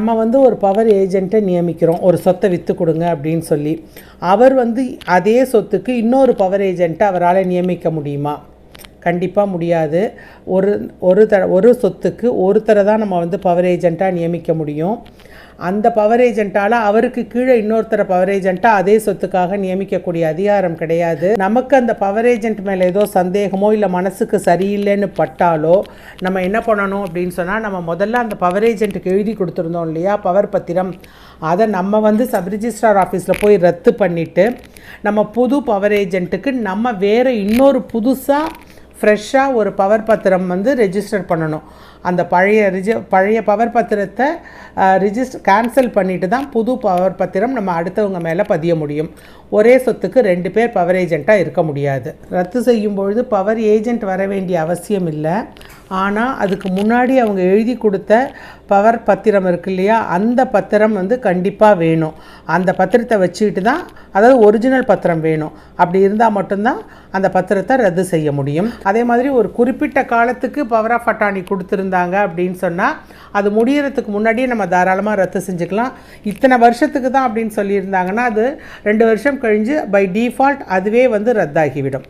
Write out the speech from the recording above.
நம்ம வந்து ஒரு பவர் ஏஜெண்ட்டை நியமிக்கிறோம், ஒரு சொத்தை விற்று கொடுங்க அப்படின்னு சொல்லி. அவர் வந்து அதே சொத்துக்கு இன்னொரு பவர் ஏஜெண்ட்டை அவரால் நியமிக்க முடியுமா? கண்டிப்பாக முடியாது. ஒரு சொத்துக்கு ஒருத்தரை தான் நம்ம வந்து பவர் ஏஜெண்ட்டாக நியமிக்க முடியும். அந்த பவர் ஏஜெண்ட்டால் அவருக்கு கீழே இன்னொருத்தரை பவர் ஏஜெண்ட்டாக அதே சொத்துக்காக நியமிக்கக்கூடிய அதிகாரம் கிடையாது. நமக்கு அந்த பவர் ஏஜெண்ட் மேலே ஏதோ சந்தேகமோ இல்லை மனசுக்கு சரியில்லைன்னு பட்டாலோ நம்ம என்ன பண்ணணும் அப்படின்னு சொன்னால், நம்ம முதல்ல அந்த பவர் ஏஜெண்ட்டுக்கு எழுதி கொடுத்துருந்தோம் இல்லையா பவர் பத்திரம், அதை நம்ம வந்து சப் ரிஜிஸ்ட்ரார் ஆஃபீஸில் போய் ரத்து பண்ணிவிட்டு நம்ம புது பவர் ஏஜெண்ட்டுக்கு நம்ம வேறு இன்னொரு புதுசாக ஃப்ரெஷ்ஷாக ஒரு பவர் பத்திரம் வந்து ரெஜிஸ்டர் பண்ணணும். அந்த பழைய பவர் பத்திரத்தை கேன்சல் பண்ணிட்டு தான் புது பவர் பத்திரம் நம்ம அடுத்தவங்க மேலே பதிய முடியும். ஒரே சொத்துக்கு 2 பேர் பவர் ஏஜெண்ட்டாக இருக்க முடியாது. ரத்து செய்யும் பொழுது பவர் ஏஜெண்ட் வர வேண்டிய அவசியம் இல்லை. ஆனால் அதுக்கு முன்னாடி அவங்க எழுதி கொடுத்த பவர் பத்திரம் இருக்கு இல்லையா, அந்த பத்திரம் வந்து கண்டிப்பாக வேணும். அந்த பத்திரத்தை வச்சுக்கிட்டு தான், அதாவது ஒரிஜினல் பத்திரம் வேணும். அப்படி இருந்தால் மட்டும்தான் அந்த பத்திரத்தை ரத்து செய்ய முடியும். அதே மாதிரி ஒரு குறிப்பிட்ட காலத்துக்கு பவர் ஆஃப் அட்டார்னி கொடுத்துருந்தாங்க அப்படின்னு சொன்னால் அது முடியறதுக்கு முன்னாடியே நம்ம தாராளமாக ரத்து செஞ்சுக்கலாம். இத்தனை வருஷத்துக்கு தான் அப்படின்னு சொல்லியிருந்தாங்கன்னா அது 2 வருஷம் கழிஞ்சு பை டிஃபால்ட் அதுவே வந்து ரத்தாகிவிடும்.